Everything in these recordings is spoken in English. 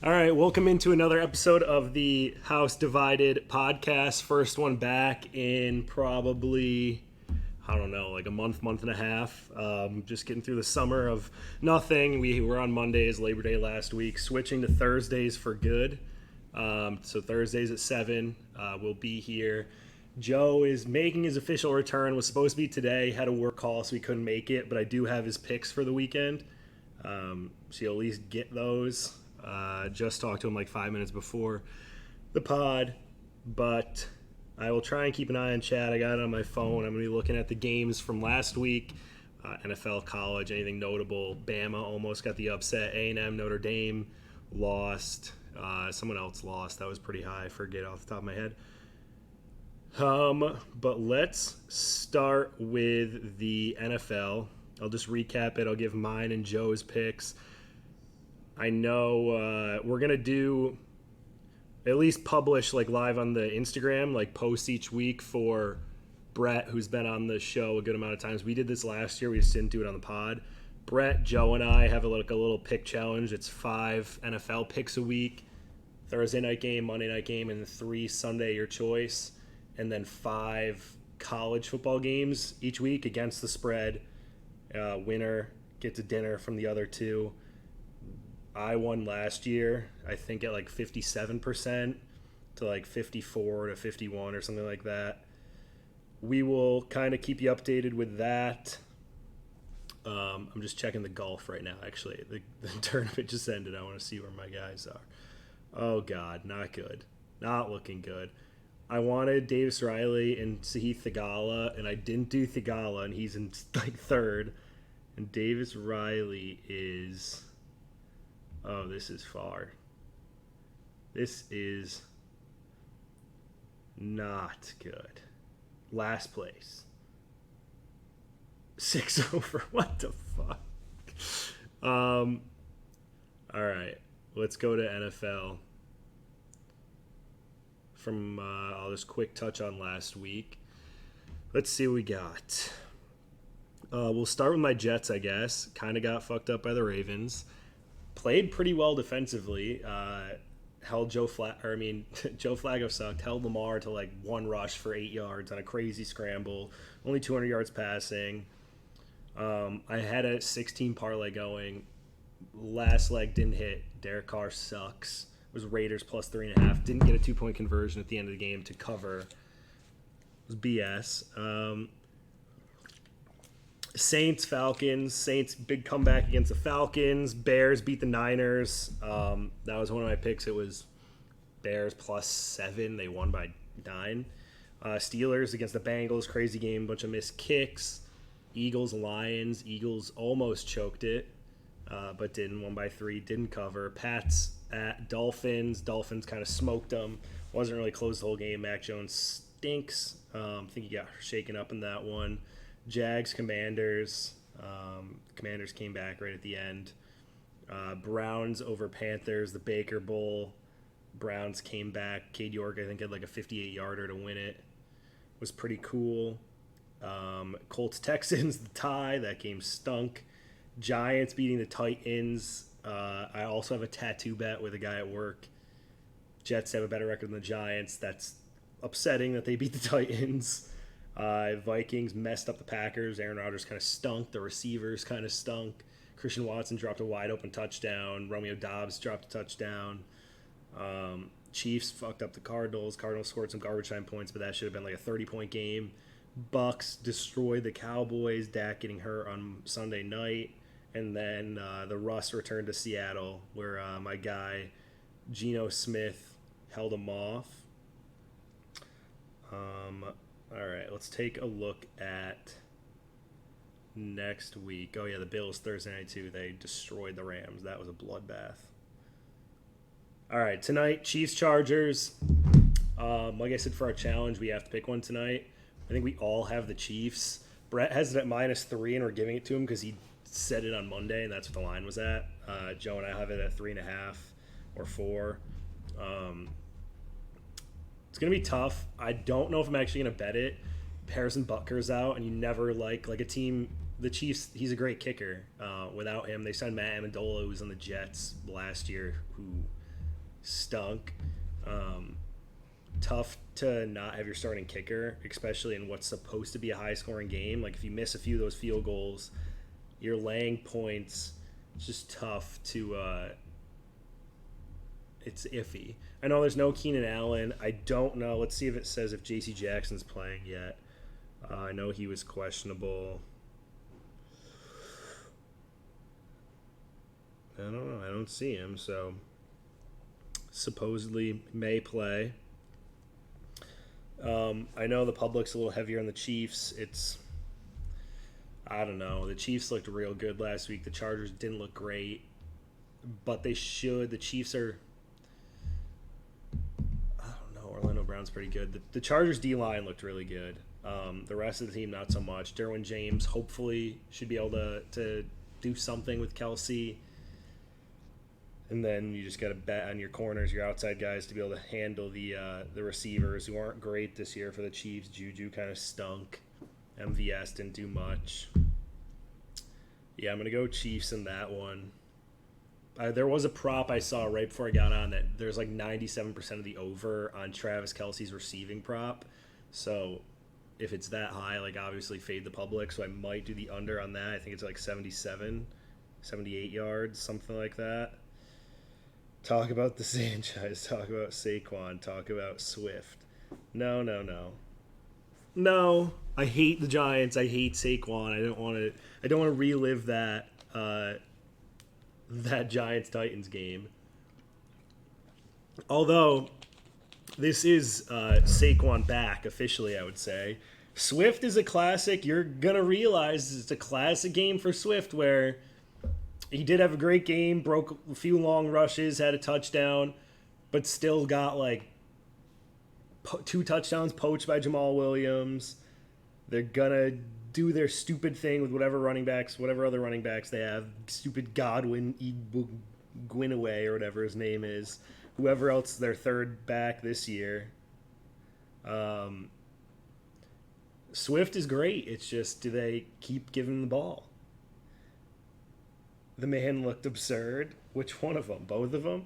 All right, welcome into another episode of the House Divided podcast. First one back in probably, I don't know, like a month and a half. Just getting through the summer of nothing. We were on Mondays, Labor Day last week, switching to Thursdays for good. So Thursdays at 7, we'll be here. Joe is making his official return. Was supposed to be today, had a work call, so he couldn't make it, but I do have his picks for the weekend. So you'll at least get those. Just talked to him like 5 minutes before the pod, but I will try and keep an eye on chat. I got it on my phone. I'm going to be looking at the games from last week, NFL, college, anything notable. Bama almost got the upset. A&M, Notre Dame lost. Someone else lost. That was pretty high. I forget off the top of my head. But let's start with the NFL. I'll just recap it. I'll give mine and Joe's picks. I know we're going to do at least publish like live on the Instagram, like posts each week for Brett, who's been on the show a good amount of times. We did this last year. We just didn't do it on the pod. Brett, Joe, and I have a little pick challenge. It's 5 NFL picks a week, Thursday night game, Monday night game, and 3 Sunday, your choice, and then 5 college football games each week against the spread. Winner gets a dinner from the other 2. I won last year, I think at like 57% to like 54 to 51 or something like that. We will kind of keep you updated with that. I'm just checking the golf right now, actually. The tournament just ended. I want to see where my guys are. Oh, God, not good. Not looking good. I wanted Davis Riley and Sahith Theegala, and I didn't do Theegala, and he's in like 3rd. And Davis Riley is... Oh, this is far. This is not good. Last place. 6 over. What the fuck? All right. Let's go to NFL. I'll just quick touch on last week. Let's see what we got. We'll start with my Jets, I guess. Kind of got fucked up by the Ravens. Played pretty well defensively. Held Joe Flacco sucked. Held Lamar to like 1 rush for 8 yards on a crazy scramble. Only 200 yards passing. I had a 16 parlay going. Last leg didn't hit. Derek Carr sucks. It was Raiders plus 3.5. Didn't get a 2-point conversion at the end of the game to cover. It was BS. Saints, Falcons. Saints, big comeback against the Falcons. Bears beat the Niners. That was one of my picks. It was Bears plus 7. They won by 9. Steelers against the Bengals. Crazy game. Bunch of missed kicks. Eagles, Lions. Eagles almost choked it, but didn't. 1 by 3. Didn't cover. Pats at Dolphins. Dolphins kind of smoked them. Wasn't really close the whole game. Mac Jones stinks. I think he got shaken up in that one. Jags, Commanders. Commanders came back right at the end. Browns over Panthers, the Baker Bowl. Browns came back. Cade York, I think, had like a 58-yarder to win it. Was pretty cool. Colts, Texans, the tie. That game stunk. Giants beating the Titans. I also have a tattoo bet with a guy at work. Jets have a better record than the Giants. That's upsetting that they beat the Titans. Vikings messed up the Packers. Aaron Rodgers kind of stunk. The receivers kind of stunk. Christian Watson dropped a wide-open touchdown. Romeo Doubs dropped a touchdown. Chiefs fucked up the Cardinals. Cardinals scored some garbage time points, but that should have been like a 30-point game. Bucks destroyed the Cowboys. Dak getting hurt on Sunday night. And then the Russ returned to Seattle, where my guy Geno Smith held him off. All right, let's take a look at next week. Oh, yeah, the Bills Thursday night, too. They destroyed the Rams. That was a bloodbath. All right, tonight, Chiefs-Chargers. Like I said, for our challenge, we have to pick one tonight. I think we all have the Chiefs. Brett has it at -3, and we're giving it to him because he said it on Monday, and that's what the line was at. Joe and I have it at 3.5 or 4. It's going to be tough. I don't know if I'm actually going to bet it. Harrison Butker's out, and you never like a team. The Chiefs, he's a great kicker. Without him, they signed Matt Amendola, who was on the Jets last year, who stunk. Tough to not have your starting kicker, especially in what's supposed to be a high-scoring game. Like, if you miss a few of those field goals, you're laying points. It's just tough to it's iffy. I know there's no Keenan Allen. I don't know. Let's see if it says if J.C. Jackson's playing yet. I know he was questionable. I don't know. I don't see him, so supposedly may play. I know the public's a little heavier on the Chiefs. I don't know. The Chiefs looked real good last week. The Chargers didn't look great, but they should. The Chiefs are, I don't know. Orlando Brown's pretty good. The Chargers D-line looked really good. The rest of the team, not so much. Derwin James hopefully should be able to do something with Kelsey. And then you just got to bet on your corners, your outside guys, to be able to handle the receivers who aren't great this year for the Chiefs. Juju kind of stunk. MVS didn't do much. Yeah, I'm going to go Chiefs in that one. There was a prop I saw right before I got on that there's like 97% of the over on Travis Kelce's receiving prop. So if it's that high, like obviously fade the public. So I might do the under on that. I think it's like 78 yards, something like that. Talk about the Sanchez. Talk about Saquon. Talk about Swift. No. I hate the Giants. I hate Saquon. I don't want to relive that Giants Titans game. Although this is Saquon back officially, I would say. Swift is a classic. You're gonna realize it's a classic game for Swift where he did have a great game, broke a few long rushes, had a touchdown, but still got like 2 touchdowns poached by Jamal Williams. They're going to do their stupid thing with whatever other running backs they have. Stupid Godwin, Gwinaway, or whatever his name is. Whoever else their third back this year. Swift is great. It's just, do they keep giving him the ball? The man looked absurd. Which one of them? Both of them?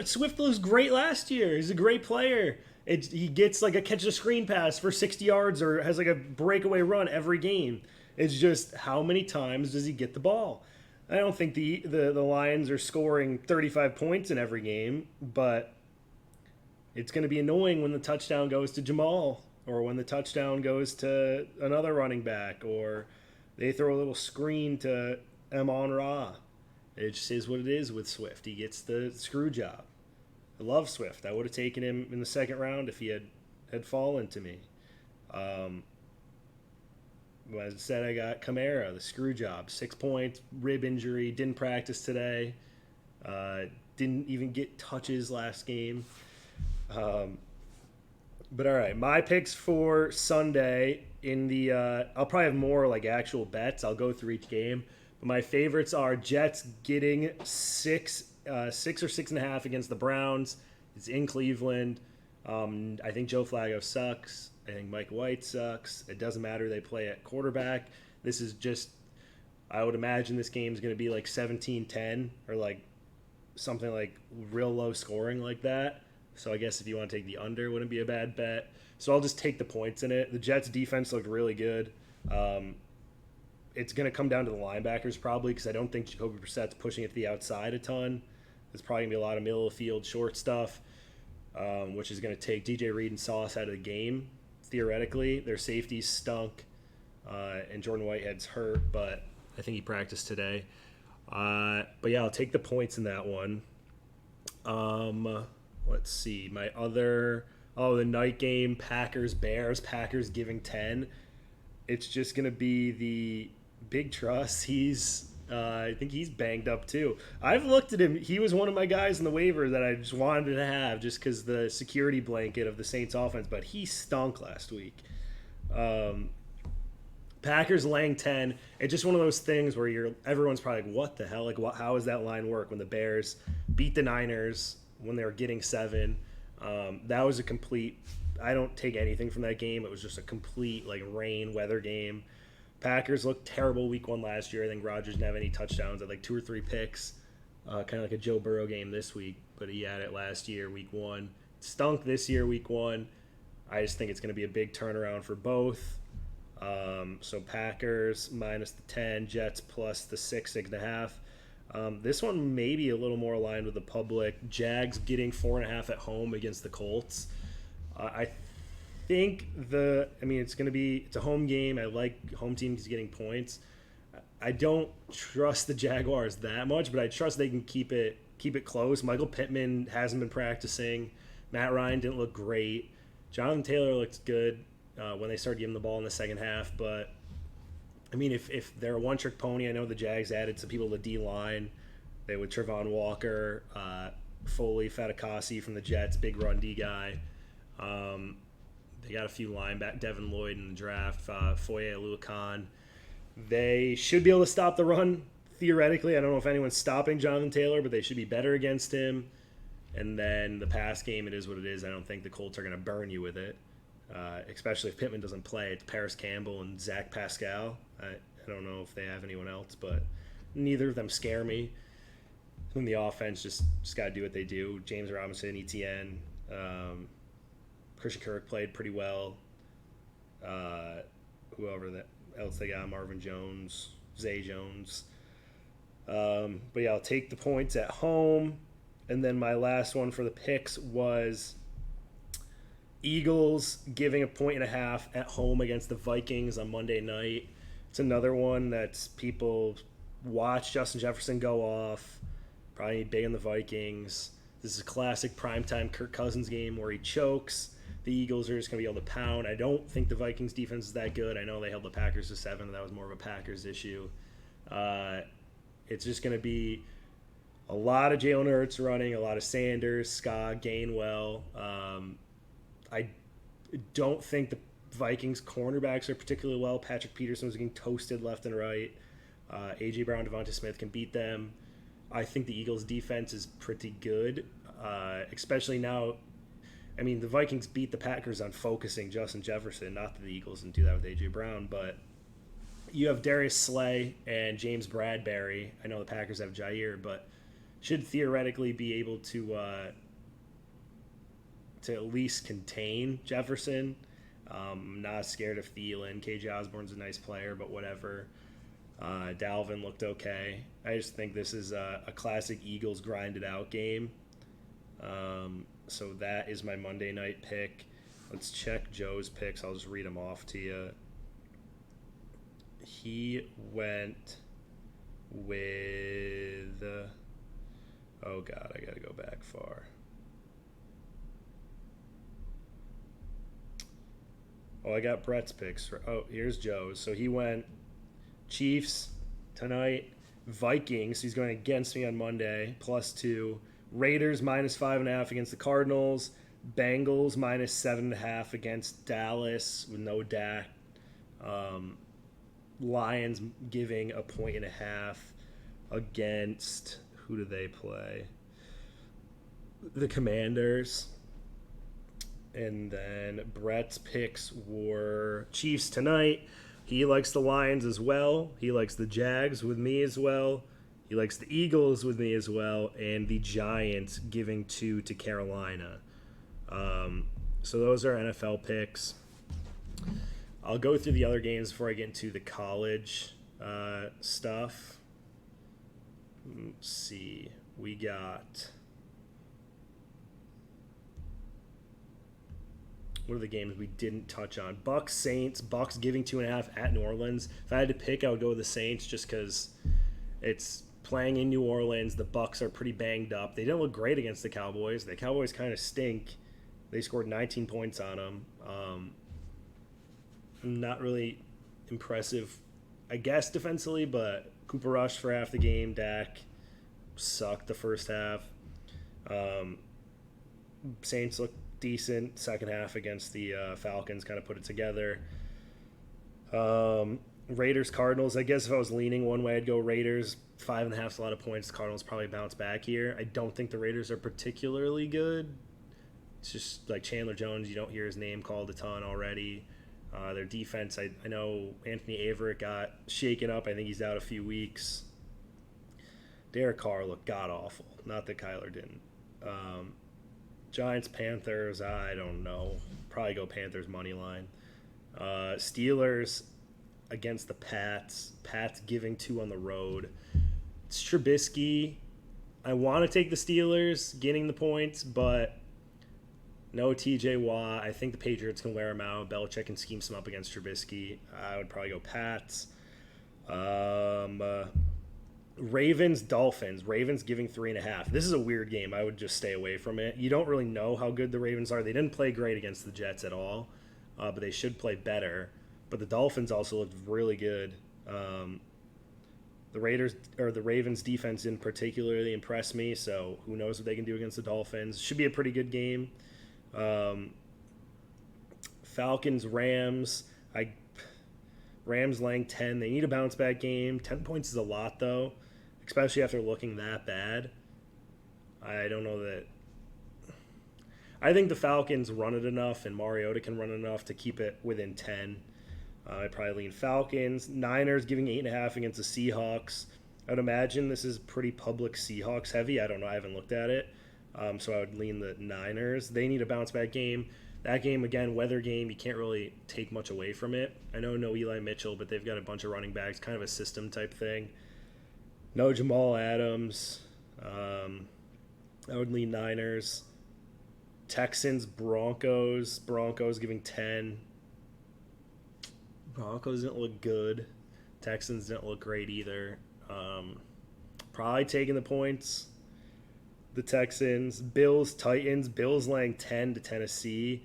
Swift looks great last year. He's a great player. He gets like a catch a screen pass for 60 yards or has like a breakaway run every game. It's just how many times does he get the ball? I don't think the Lions are scoring 35 points in every game, but it's going to be annoying when the touchdown goes to Jamal or when the touchdown goes to another running back or they throw a little screen to Amon-Ra. It just is what it is with Swift. He gets the screw job. I love Swift. I would have taken him in the second round if he had fallen to me. As I said, I got Kamara, the screw job. 6 points, rib injury, didn't practice today. Didn't even get touches last game. But all right, my picks for Sunday in the I'll probably have more like actual bets. I'll go through each game. But my favorites are Jets getting 6 or 6.5 against the Browns. It's in Cleveland. I think Joe Flacco sucks. I think Mike White sucks. It doesn't matter. They play at quarterback. This is just, I would imagine this game is going to be like 17-10 or like something like real low scoring like that. So I guess if you want to take the under, it wouldn't be a bad bet. So I'll just take the points in it. The Jets defense looked really good. It's going to come down to the linebackers probably because I don't think Jacoby Brissett's pushing it to the outside a ton. There's probably going to be a lot of middle of the field short stuff, which is going to take DJ Reed and Sauce out of the game, theoretically. Their safeties stunk, and Jordan Whitehead's hurt, but I think he practiced today. But, yeah, I'll take the points in that one. Let's see. My other – the night game, Packers-Bears. Packers giving 10. It's just going to be the Big Truss. I think he's banged up too. I've looked at him. He was one of my guys in the waiver that I just wanted to have just because the security blanket of the Saints offense, but he stunk last week. Packers laying 10. It's just one of those things where everyone's probably like, what the hell? Like, how does that line work when the Bears beat the Niners when they were getting 7? That was a complete – I don't take anything from that game. It was just a complete, like, rain weather game. Packers looked terrible week 1 last year. I think Rodgers didn't have any touchdowns. Had like 2 or 3 picks. Kind of like a Joe Burrow game this week. but he had it last year, week 1. Stunk this year, week 1. I just think it's going to be a big turnaround for both. So Packers minus the 10, Jets plus the 6.5. This one may be a little more aligned with the public. Jags getting 4.5 at home against the Colts. I think it's a home game. I like home teams getting points. I don't trust the Jaguars that much, but I trust they can keep it close. Michael Pittman hasn't been practicing. Matt Ryan didn't look great. Jonathan Taylor looked good when they started giving the ball in the second half. But, I mean, if they're a one-trick pony, I know the Jags added some people to the D-line. They would Trevon Walker, Foley, Fatukasi from the Jets, big run D guy. They got a few linebackers, Devin Lloyd in the draft, Foye Aluakan. They should be able to stop the run, theoretically. I don't know if anyone's stopping Jonathan Taylor, but they should be better against him. And then the pass game, it is what it is. I don't think the Colts are going to burn you with it, especially if Pittman doesn't play. It's Paris Campbell and Zach Pascal. I don't know if they have anyone else, but neither of them scare me. And the offense just got to do what they do. James Robinson, ETN, Christian Kirk played pretty well. Whoever else they got, Marvin Jones, Zay Jones. But yeah, I'll take the points at home. And then my last one for the picks was Eagles giving 1.5 at home against the Vikings on Monday night. It's another one that's people watch Justin Jefferson go off, probably big on the Vikings. This is a classic primetime Kirk Cousins game where he chokes. The Eagles are just going to be able to pound. I don't think the Vikings defense is that good. I know they held the Packers to 7, and that was more of a Packers issue. It's just going to be a lot of Jalen Hurts running, a lot of Sanders, Scott, Gainwell. I don't think the Vikings cornerbacks are particularly well. Patrick Peterson was getting toasted left and right. A.J. Brown, Devonta Smith can beat them. I think the Eagles' defense is pretty good, especially now. I mean, the Vikings beat the Packers on focusing Justin Jefferson. Not that the Eagles didn't do that with A.J. Brown, but you have Darius Slay and James Bradbury. I know the Packers have Jair, but should theoretically be able to at least contain Jefferson. Not scared of Thielen. KJ Osborne's a nice player, but whatever. Dalvin looked okay. I just think this is a classic Eagles grinded out game. So that is my Monday night pick. Let's check Joe's picks. I'll just read them off to you. He went with... oh, God, I got to go back far. Oh, I got Brett's picks. Oh, here's Joe's. So he went Chiefs tonight, Vikings. He's going against me on Monday, +2. Raiders -5.5 against the Cardinals. Bengals -7.5 against Dallas with no Dak. Lions giving 1.5 against, who do they play? The Commanders. And then Brett's picks were Chiefs tonight. He likes the Lions as well. He likes the Jags with me as well. He likes the Eagles with me as well. And the Giants giving 2 to Carolina. So those are NFL picks. I'll go through the other games before I get into the college stuff. Let's see. We got... what are the games we didn't touch on? Bucks, Saints. Bucks giving 2.5 at New Orleans. If I had to pick, I would go with the Saints just because it's playing in New Orleans. The Bucks are pretty banged up. They didn't look great against the Cowboys. The Cowboys kind of stink. They scored 19 points on them. Not really impressive, I guess, defensively, but Cooper Rush for half the game. Dak sucked the first half. Saints looked decent second half against the Falcons, kind of put it together. Raiders, Cardinals. I guess if I was leaning one way, I'd go Raiders. 5.5 is a lot of points. Cardinals probably bounce back here. I don't think the Raiders are particularly good. It's just like Chandler Jones. You don't hear his name called a ton already. Their defense, I know Anthony Averett got shaken up. I think he's out a few weeks. Derek Carr looked god-awful. Not that Kyler didn't. Giants, Panthers, I don't know. Probably go Panthers money line. Steelers against the Pats. Pats giving 2 on the road. It's Trubisky. I want to take the Steelers getting the points, but no TJ Watt. I think the Patriots can wear him out. Belichick can scheme some up against Trubisky. I would probably go Pats. Ravens, Dolphins. Ravens giving 3.5. This is a weird game. I would just stay away from it. You don't really know how good the Ravens are. They didn't play great against the Jets at all, but they should play better. But the Dolphins also looked really good. The Ravens defense didn't particularly impress me, so who knows what they can do against the Dolphins. Should be a pretty good game. Falcons, Rams. Rams laying 10. They need a bounce back game. 10 points is a lot, though, especially after looking that bad. I don't know that. I think the Falcons run it enough, and Mariota can run enough to keep it within 10. I'd probably lean Falcons. Niners giving 8.5 against the Seahawks. I would imagine this is pretty public Seahawks heavy. I don't know. I haven't looked at it. So I would lean the Niners. They need a bounce back game. That game, again, weather game, you can't really take much away from it. I know no Eli Mitchell, but they've got a bunch of running backs, kind of a system type thing. No Jamal Adams. I would lean Niners. Texans, Broncos. Broncos giving 10. Broncos didn't look good. Texans didn't look great either. Probably taking the points. The Texans. Bills, Titans. Bills laying 10 to Tennessee.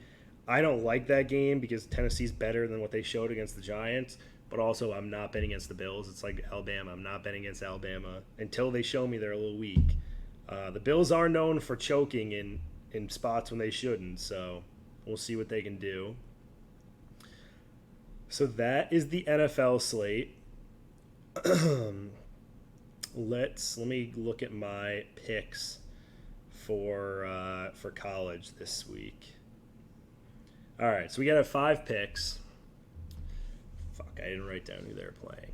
I don't like that game because Tennessee's better than what they showed against the Giants. But also, I'm not betting against the Bills. It's like Alabama. I'm not betting against Alabama until they show me they're a little weak. The Bills are known for choking in spots when they shouldn't, so we'll see what they can do. So that is the NFL slate. Let me look at my picks for college this week. All right, so we got 5 picks. Fuck, I didn't write down who they're playing.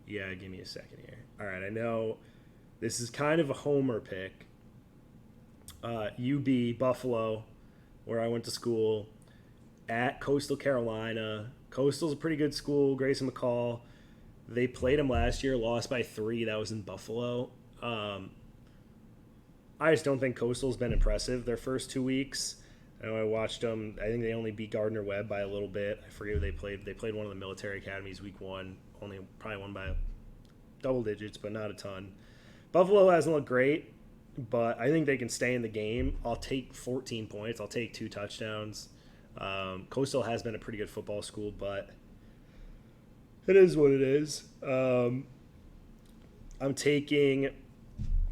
Yeah, give me a second here. All right, I know this is kind of a homer pick. UB, Buffalo, where I went to school, at Coastal Carolina. Coastal's a pretty good school. Grayson McCall. They played them last year, lost by 3. That was in Buffalo. I just don't think Coastal's been impressive their first 2 weeks. I know I watched them. I think they only beat Gardner-Webb by a little bit. I forget who they played. They played one of the military academies week 1. Probably won by double digits, but not a ton. Buffalo hasn't looked great, but I think they can stay in the game. I'll take 14 points. I'll take 2 touchdowns. Coastal has been a pretty good football school, but it is what it is. I'm taking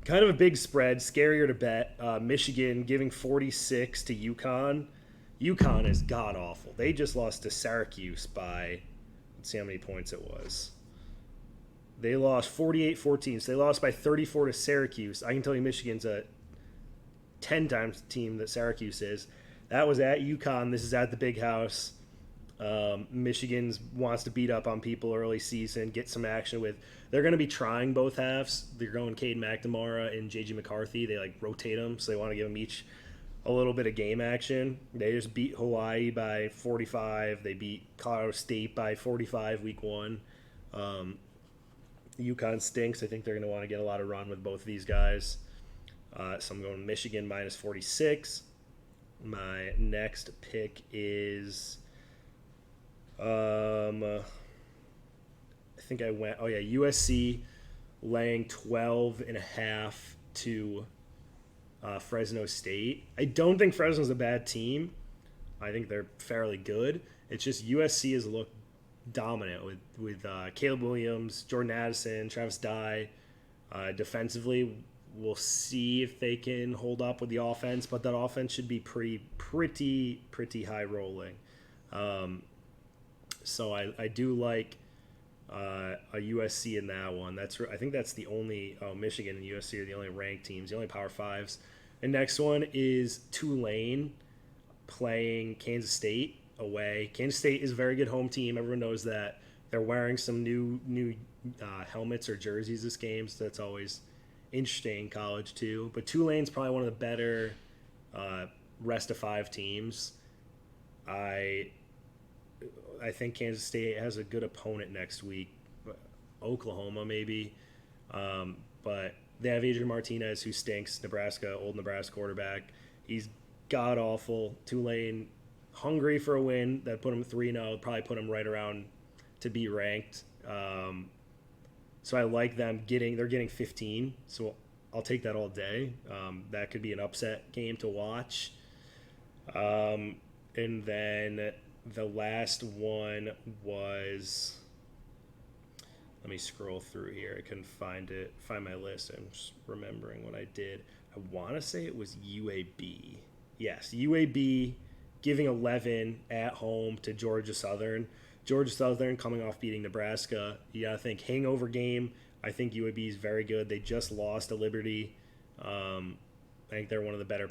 kind of a big spread, scarier to bet. Michigan giving 46 to UConn. UConn is god-awful. They just lost to Syracuse by, let's see how many points it was. They lost 48-14, so they lost by 34 to Syracuse. I can tell you Michigan's a 10 times the team that Syracuse is. That was at UConn. This is at the Big House. Michigan wants to beat up on people early season, get some action with. They're going to be trying both halves. They're going Cade McNamara and J.J. McCarthy. They like rotate them, so they want to give them each a little bit of game action. They just beat Hawaii by 45. They beat Colorado State by 45 week 1. UConn stinks. I think they're going to want to get a lot of run with both of these guys. So I'm going Michigan minus 46. My next pick is I think I went USC laying 12.5 to Fresno State. I don't think Fresno's a bad team. I think they're fairly good. It's just USC has looked dominant with Caleb Williams, Jordan Addison, Travis Dye. Defensively, we'll see if they can hold up with the offense, but that offense should be pretty high rolling. So I do like a USC in that one. I think that's the only Michigan and USC are the only ranked teams, the only Power Fives. And next one is Tulane playing Kansas State away. Kansas State is a very good home team. Everyone knows that. They're wearing some new helmets or jerseys this game, so that's always interesting college too. But Tulane's probably one of the better rest of 5 teams. I think Kansas State has a good opponent next week. Oklahoma maybe. But they have Adrian Martinez, who stinks, old Nebraska quarterback. He's god-awful. Tulane, hungry for a win. That put them 3-0. Probably put them right around to be ranked. So I like them they're getting 15. So I'll take that all day. That could be an upset game to watch. And then the last one was... Let me scroll through here. I couldn't find my list. I'm just remembering what I did. I want to say it was UAB. Yes, UAB giving 11 at home to Georgia Southern. Georgia Southern coming off beating Nebraska. You got to think hangover game. I think UAB is very good. They just lost to Liberty. I think they're one of the better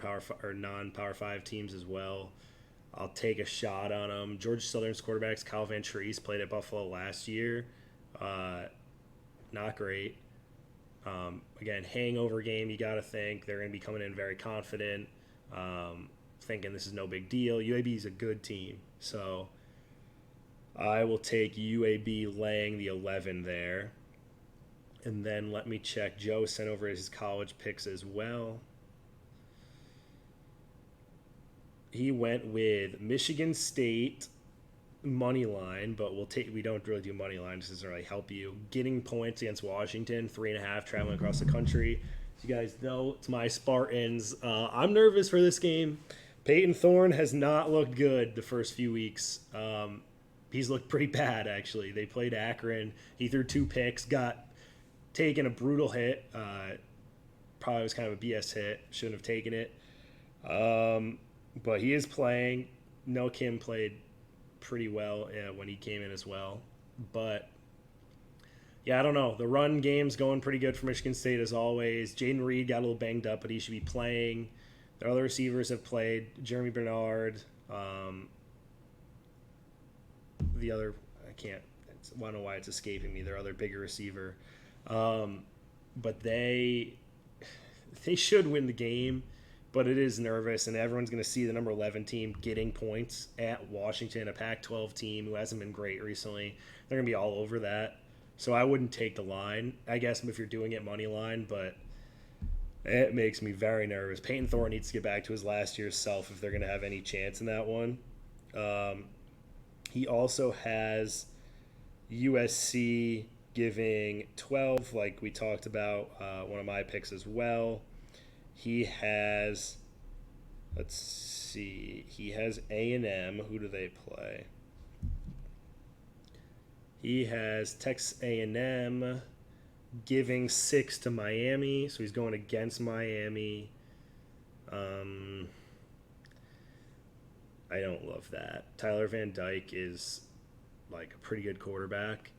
non-Power 5 teams as well. I'll take a shot on them. Georgia Southern's quarterbacks, Kyle Van Treese, played at Buffalo last year. Not great. Again, hangover game, you got to think. They're going to be coming in very confident, thinking this is no big deal. UAB is a good team. So I will take UAB laying the 11 there. And then let me check. Joe sent over his college picks as well. He went with Michigan State money line, but we don't really do money lines. It doesn't really help you. Getting points against Washington, 3.5, traveling across the country. As you guys know, it's my Spartans. I'm nervous for this game. Peyton Thorne has not looked good the first few weeks. He's looked pretty bad, actually. They played Akron. He threw 2 picks, got taken a brutal hit. Probably was kind of a BS hit. Shouldn't have taken it. But he is playing. No Kim played pretty well when he came in as well. But, yeah, I don't know. The run game's going pretty good for Michigan State as always. Jaden Reed got a little banged up, but he should be playing. Their other receivers have played. Jeremy Bernard. The other, I don't know why it's escaping me. Their other bigger receiver. But they should win the game. But it is nervous, and everyone's going to see the number 11 team getting points at Washington, a Pac-12 team who hasn't been great recently. They're going to be all over that. So I wouldn't take the line, I guess, if you're doing it money line, but it makes me very nervous. Peyton Thorne needs to get back to his last year's self if they're going to have any chance in that one. He also has USC giving 12, like we talked about, one of my picks as well. He has, he has A&M. Who do they play? He has Texas A&M giving 6 to Miami, so he's going against Miami. I don't love that. Tyler Van Dyke is like a pretty good quarterback.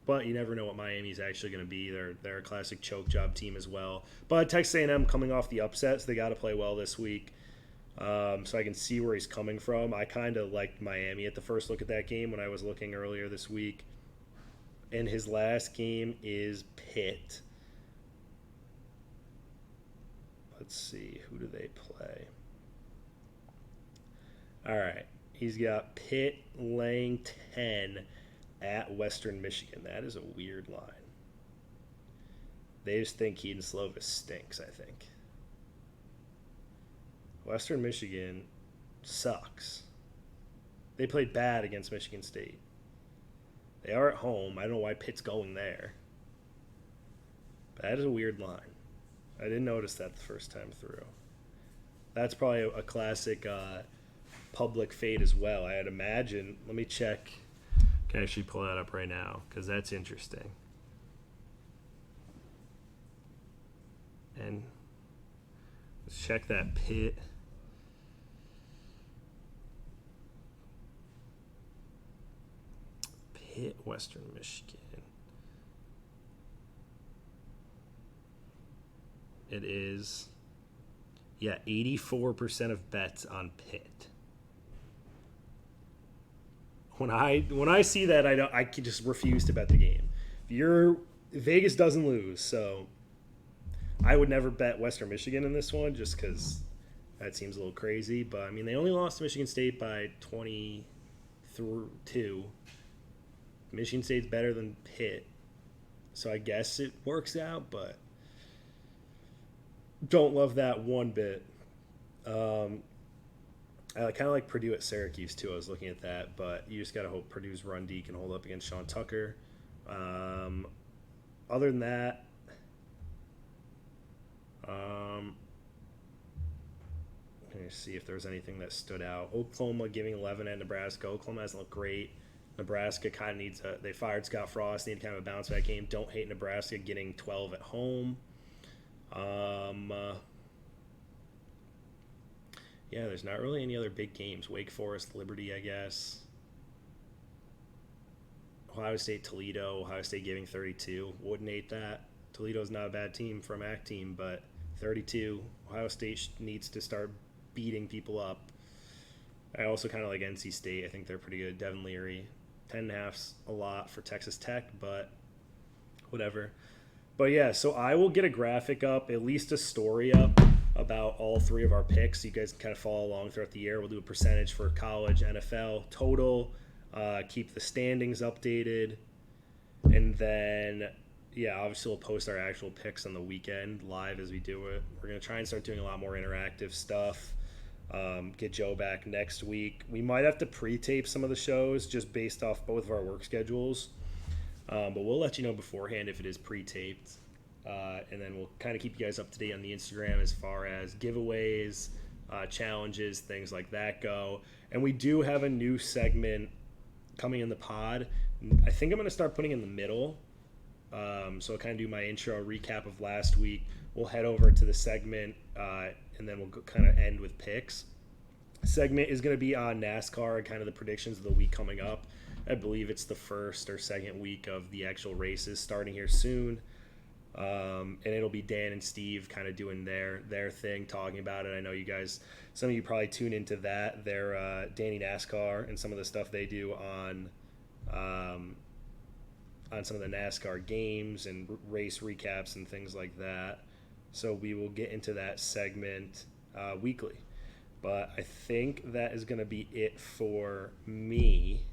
But you never know what Miami's actually going to be. They're a classic choke job team as well. But Texas A&M coming off the upset, so they got to play well this week. So I can see where he's coming from. I kind of liked Miami at the first look at that game when I was looking earlier this week. And his last game is Pitt. Let's see. Who do they play? All right. He's got Pitt laying 10 at Western Michigan. That is a weird line. They just think Keaton Slovis stinks, I think. Western Michigan sucks. They played bad against Michigan State. They are at home. I don't know why Pitt's going there. But that is a weird line. I didn't notice that the first time through. That's probably a classic public fade as well. I'd imagine. Let me check. I can actually pull that up right now because that's interesting. And let's check that Pitt. Pitt, Western Michigan. It is, 84% of bets on Pitt. When I see that, I can just refuse to bet the game. Vegas doesn't lose, so I would never bet Western Michigan in this one just because that seems a little crazy. But I mean, they only lost to Michigan State by 22. Michigan State's better than Pitt, so I guess it works out, but don't love that one bit. I kind of like Purdue at Syracuse too. I was looking at that, but you just gotta hope Purdue's run D can hold up against Sean Tucker. Other than that, let me see if there was anything that stood out. Oklahoma giving 11 at Nebraska. Oklahoma hasn't looked great. Nebraska kind of needs they fired Scott Frost, need kind of a bounce back game. Don't hate Nebraska getting 12 at home. Yeah, there's not really any other big games. Wake Forest, Liberty, I guess. Ohio State, Toledo. Ohio State giving 32. Wouldn't hate that. Toledo's not a bad team for a MAC team, but 32. Ohio State needs to start beating people up. I also kind of like NC State. I think they're pretty good. Devin Leary. 10.5's a lot for Texas Tech, but whatever. But yeah, so I will get a graphic up, at least a story up about all three of our picks. You guys can kind of follow along throughout the year. We'll do a percentage for college, NFL, total, keep the standings updated. And then, yeah, obviously we'll post our actual picks on the weekend live as we do it. We're going to try and start doing a lot more interactive stuff. Get Joe back next week. We might have to pre-tape some of the shows just based off both of our work schedules. But we'll let you know beforehand if it is pre-taped. And then we'll kind of keep you guys up to date on the Instagram as far as giveaways, challenges, things like that go. And we do have a new segment coming in the pod. I think I'm going to start putting in the middle. So I'll kind of do my intro recap of last week. We'll head over to the segment, and then we'll kind of end with picks. Segment is going to be on NASCAR and kind of the predictions of the week coming up. I believe it's the first or second week of the actual races starting here soon. And it'll be Dan and Steve kind of doing their thing, talking about it. I know you guys, some of you probably tune into that. They're Danny NASCAR and some of the stuff they do on some of the NASCAR games and race recaps and things like that. So we will get into that segment weekly. But I think that is going to be it for me.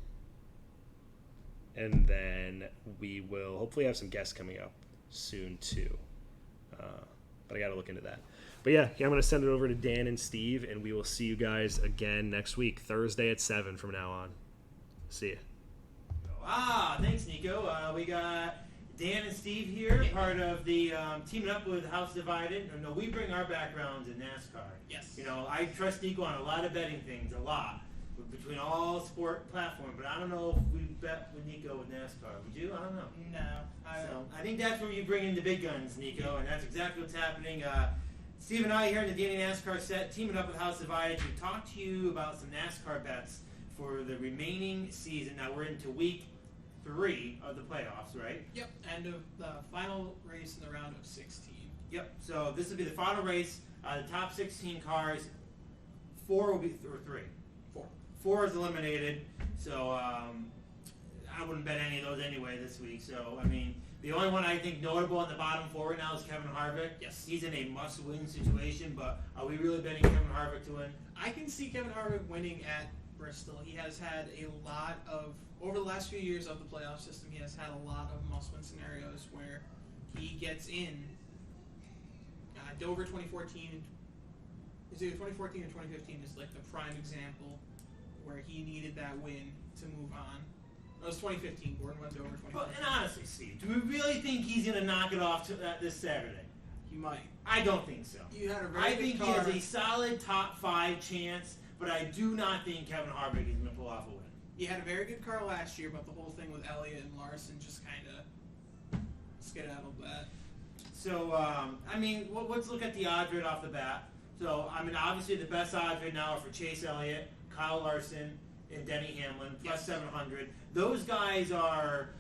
And then we will hopefully have some guests coming up soon too. But I got to look into that. But yeah, I'm going to send it over to Dan and Steve, and we will see you guys again next week, Thursday at 7 from now on. See ya. Thanks, Niko. We got Dan and Steve here, part of the teaming up with House Divided. No, we bring our backgrounds in NASCAR. Yes. You know, I trust Niko on a lot of betting things, a lot, between all sport platforms. But I don't know if we bet with Niko with NASCAR. Would you? I don't know. No. I think that's where you bring in the big guns, Niko, and that's exactly what's happening. Steve and I here in the Danny NASCAR set, teaming up with House Divided to talk to you about some NASCAR bets for the remaining season. Now we're into week 3 of the playoffs, right? Yep. End of the final race in the round of 16. Yep. So this will be the final race. The top 16 cars, 4 will be or 3. 4. 4 is eliminated. So I wouldn't bet any of those anyway this week. So I mean, the only one I think notable in the bottom 4 right now is Kevin Harvick. Yes. He's in a must-win situation. But are we really betting Kevin Harvick to win? I can see Kevin Harvick winning at Bristol. He has had a lot of, over the last few years of the playoff system, he has had a lot of must-win scenarios where he gets in. Dover 2014, is either 2014 or 2015 is like the prime example where he needed that win to move on. It was 2015. Gordon went Dover 2015. But, and honestly, Steve, do we really think he's going to knock it off this Saturday? He might. I don't think so. You had a very I good think car. he has a solid top 5 chance, but I do not think Kevin Harvick is going to pull off a win. He had a very good car last year, but the whole thing with Elliott and Larson just kind of skedaddled that. So, I mean, let's look at the odds right off the bat. So, I mean, obviously the best odds right now are for Chase Elliott, Kyle Larson, and Denny Hamlin, plus 700. Those guys are,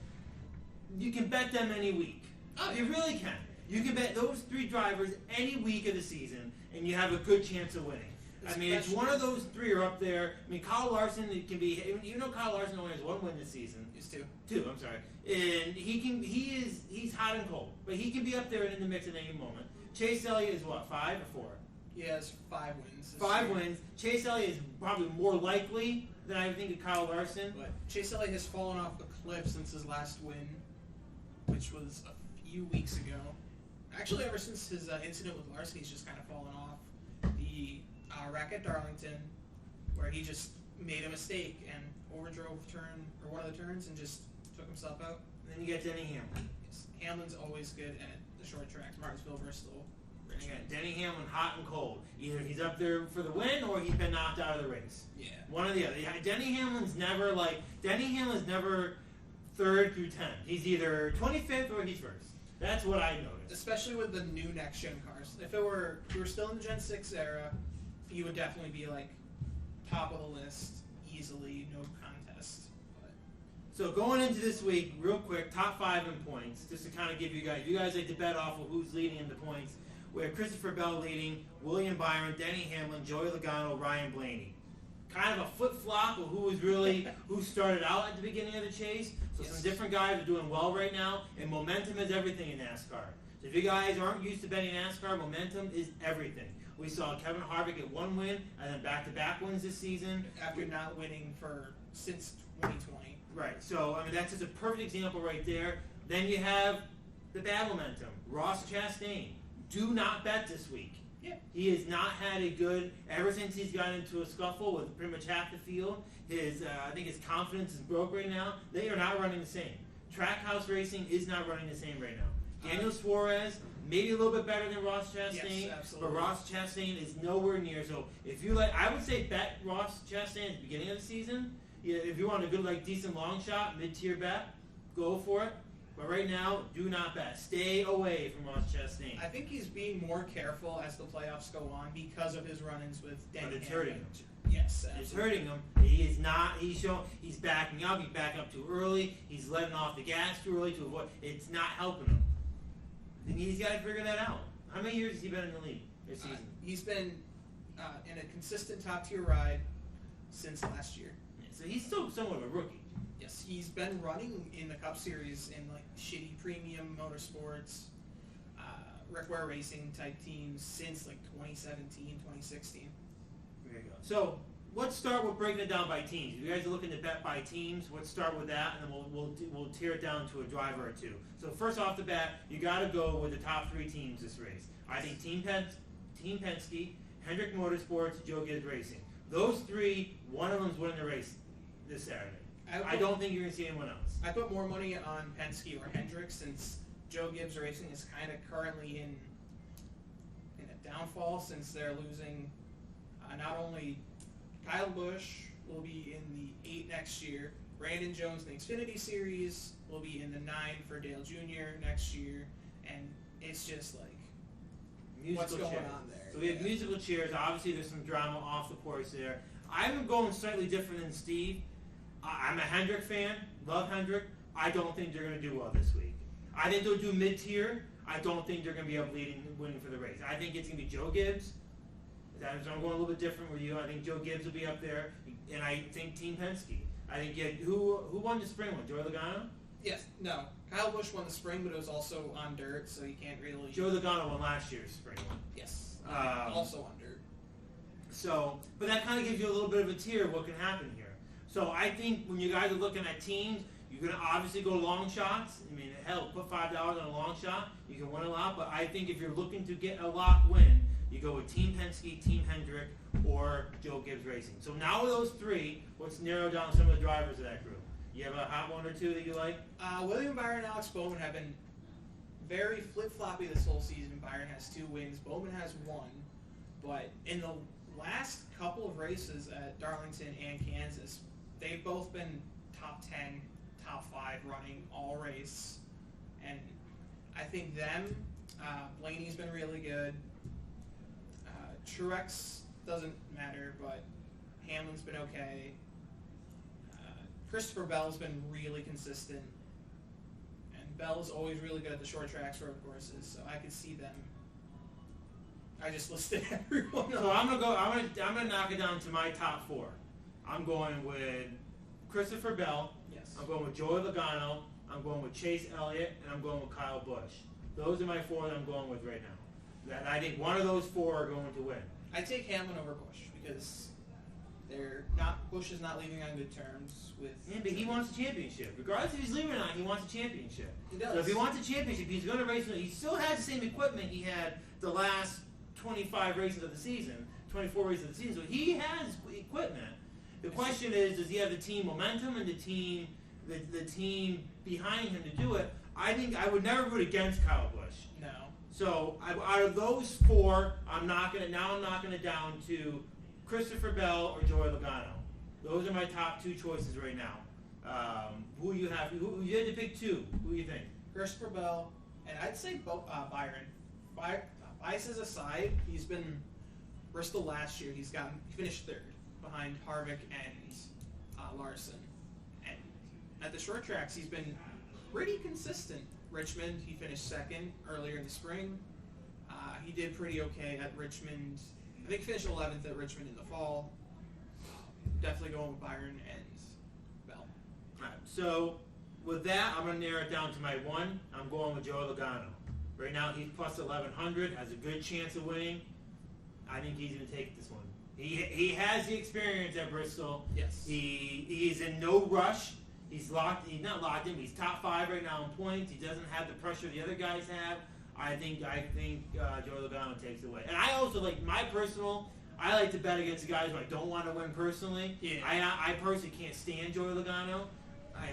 you can bet them any week. Oh, you really can. You can bet those 3 drivers any week of the season, and you have a good chance of winning. I mean, it's one of those three are up there. I mean, Kyle Larson, it can be, even though Kyle Larson only has one win this season. He's two. Two, I'm sorry. And he's hot and cold. But he can be up there in the mix at any moment. Chase Elliott is what, 5 or 4? He has 5 wins. 5 wins. Chase Elliott is probably more likely than I think of Kyle Larson. But Chase Elliott has fallen off a cliff since his last win, which was a few weeks ago. Actually, ever since his incident with Larson, he's just kind of fallen off. The wreck at Darlington, where he just made a mistake and overdrove one of the turns and just took himself out. And then you get Denny Hamlin. Yes. Hamlin's always good at the short tracks. Martinsville, Bristol. You got Denny Hamlin, hot and cold. Either he's up there for the win or he's been knocked out of the race. Yeah. One or the other. Yeah, Denny Hamlin's never 3rd through 10th. He's either 25th or he's first. That's what I noticed. Especially with the new next gen cars. If we were still in the Gen 6 era, he would definitely be like top of the list easily, no contest. But So going into this week, real quick, top 5 in points, just to kind of give you guys like to bet off of who's leading in the points. We have Christopher Bell leading, William Byron, Denny Hamlin, Joey Logano, Ryan Blaney. Kind of a flip-flop of who started out at the beginning of the chase. So Yes. some different guys are doing well right now, and momentum is everything in NASCAR. So if you guys aren't used to betting NASCAR, momentum is everything. We saw Kevin Harvick get 1 win, and then back-to-back wins this season. after not winning since 2020. Right, so I mean that's just a perfect example right there. Then you have the bad momentum. Ross Chastain. Do not bet this week. Yeah. He has not had a good, ever since he's gotten into a scuffle with pretty much half the field, I think his confidence is broke right now. They are not running the same. Trackhouse Racing is not running the same right now. Daniel Suarez, maybe a little bit better than Ross Chastain, Yes, absolutely. but Ross Chastain is nowhere near. So if you I would say bet Ross Chastain at the beginning of the season. Yeah, if you want a good, decent long shot, mid-tier bet, go for it. But right now, do not bet. Stay away from Ross Chastain. I think he's being more careful as the playoffs go on because of his run-ins with Denny. But it's Hamlin. hurting him. Yes, It's absolutely. hurting him. He is not. He's backing up. He's backing up too early. He's letting off the gas too early to avoid. It's not helping him. And he's got to figure that out. How many years has he been in the league this season? He's been in a consistent top-tier ride since last year. So he's still somewhat of a rookie. Yes, he's been running in the Cup Series in shitty premium motorsports, Rick Ware Racing type teams since 2017, 2016. There you go. So let's start with breaking it down by teams. If you guys are looking to bet by teams, let's start with that, and then we'll tear it down to a driver or two. So first off the bat, you got to go with the top 3 teams this race. I think Team Penske, Hendrick Motorsports, Joe Gibbs Racing. Those 3, one of them's winning the race this Saturday. I don't think you're going to see anyone else. I put more money on Penske or Hendrick since Joe Gibbs Racing is kind of currently in a downfall since they're losing not only Kyle Busch will be in the 8 next year, Brandon Jones in the Xfinity Series will be in the 9 for Dale Jr. next year, and it's just what's going on there? So we have musical chairs. Obviously, there's some drama off the course there. I'm going slightly different than Steve. I'm a Hendrick fan. Love Hendrick. I don't think they're going to do well this week. I think they'll do mid-tier. I don't think they're going to be up winning for the race. I think it's going to be Joe Gibbs. So I'm going a little bit different with you. I think Joe Gibbs will be up there, and I think Team Penske. I think who won the spring one? Joey Logano? Yes, no. Kyle Busch won the spring, but it was also on dirt, so you can't really. Joey Logano won last year's spring one. Yes, also on dirt. So, but that kind of gives you a little bit of a tier of what can happen here. So I think when you guys are looking at teams, you're going to obviously go long shots. I mean, hell, put $5 on a long shot. You can win a lot. But I think if you're looking to get a lock win, you go with Team Penske, Team Hendrick, or Joe Gibbs Racing. So now with those 3, let's narrow down some of the drivers of that group. You have a hot one or 2 that you like? William Byron and Alex Bowman have been very flip-floppy this whole season. Byron has 2 wins. Bowman has 1. But in the last couple of races at Darlington and Kansas, they've both been top 10, top 5 running all race. And I think Blaney's been really good. Truex doesn't matter, but Hamlin's been okay. Christopher Bell's been really consistent. And Bell is always really good at the short tracks, road courses, so I could see them I just listed everyone. So I'm gonna knock it down to my top 4. I'm going with Christopher Bell. Yes. I'm going with Joey Logano. I'm going with Chase Elliott, and I'm going with Kyle Busch. Those are my 4 that I'm going with right now. That I think one of those 4 are going to win. I take Hamlin over Busch because Busch is not leaving on good terms with. Yeah, but he wants a championship. Regardless if he's leaving or not, he wants a championship. He does. So if he wants a championship, he's going to race. He still has the same equipment he had the last 25 races of the season, 24 races of the season. So he has equipment. The question is, does he have the team momentum and the team behind him to do it? I think I would never root against Kyle Busch. No. So out of those 4, I'm knocking it down to Christopher Bell or Joey Logano. Those are my top 2 choices right now. Who you have? Who you had to pick 2? Who do you think? Christopher Bell, and I'd say Byron. Biases aside, he's been Bristol last year. He finished 3rd behind Harvick and Larson. And at the short tracks, he's been pretty consistent. Richmond, he finished 2nd earlier in the spring. He did pretty okay at Richmond. I think he finished 11th at Richmond in the fall. Definitely going with Byron and Bell. All right, so with that, I'm going to narrow it down to my 1. I'm going with Joey Logano. Right now, he's plus 1,100, has a good chance of winning. I think he's going to take this one. He has the experience at Bristol. Yes. He's in no rush. He's not locked in. He's top 5 right now in points. He doesn't have the pressure the other guys have. I think Joey Logano takes it away. And I also I like to bet against the guys who I don't want to win personally. Yeah. I personally can't stand Joey Logano,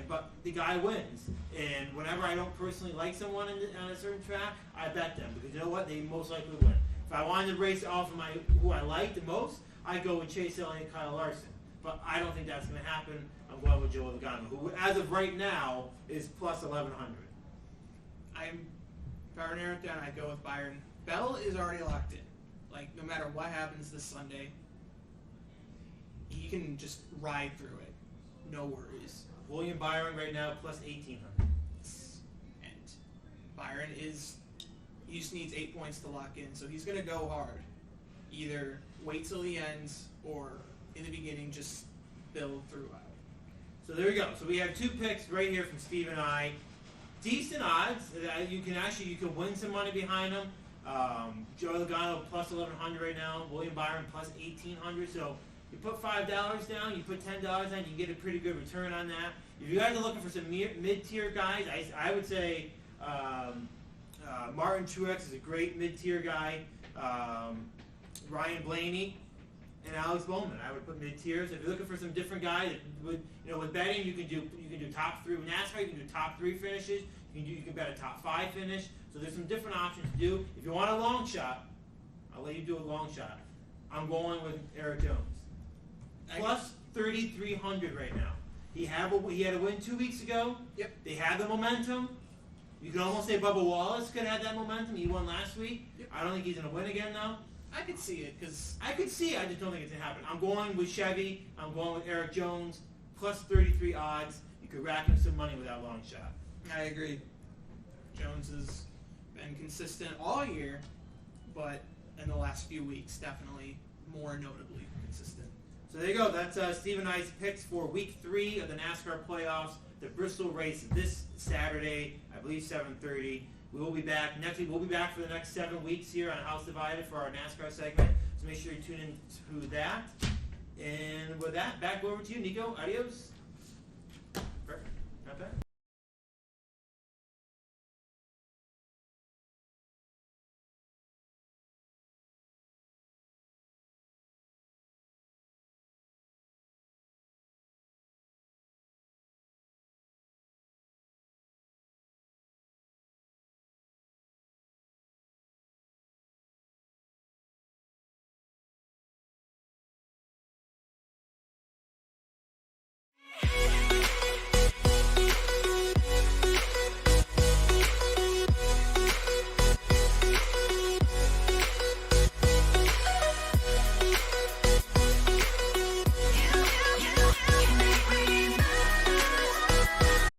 but the guy wins. And whenever I don't personally like someone on a certain track, I bet them because you know what? They most likely win. If I wanted to race off of who I like the most, I'd go with Chase Elliott and Kyle Larson. But I don't think that's going to happen. I'm going with Joey Logano, who, as of right now, is plus 1,100. If I were to narrow it down, I'd go with Byron. Bell is already locked in. Like, no matter what happens this Sunday, he can just ride through it. No worries. William Byron right now, plus 1,800. And Byron he just needs 8 points to lock in, so he's going to go hard. Either wait till the end or, in the beginning, just build throughout. So there we go. So we have 2 picks right here from Steve and I. Decent odds. You can win some money behind them. Joey Logano plus 1,100 right now. William Byron plus 1,800. So you put $5 down, you put $10 down, you can get a pretty good return on that. If you guys are looking for some mid-tier guys, I would say Martin Truex is a great mid-tier guy. Ryan Blaney and Alex Bowman, I would put mid-tiers. If you're looking for some different guys, with betting, you can do top 3 with NASCAR. You can do top 3 finishes. You can bet a top 5 finish. So there's some different options to do. If you want a long shot, I'll let you do a long shot. I'm going with Eric Jones. Plus 3,300 right now. He had a win 2 weeks ago. Yep. They had the momentum. You can almost say Bubba Wallace could have that momentum. He won last week. Yep. I don't think he's going to win again, though. I could see it because I could see it. I just don't think it's going to happen. I'm going with Chevy. I'm going with Eric Jones. Plus 33 odds. You could rack him some money with that long shot. I agree. Jones has been consistent all year, but in the last few weeks, definitely more notably consistent. So there you go. That's Steve and I's picks for Week 3 of the NASCAR playoffs. The Bristol race this Saturday, I believe 7:30. We will be back next week. We'll be back for the next 7 weeks here on House Divided for our NASCAR segment. So make sure you tune in to that. And with that, back over to you, Niko. Adios.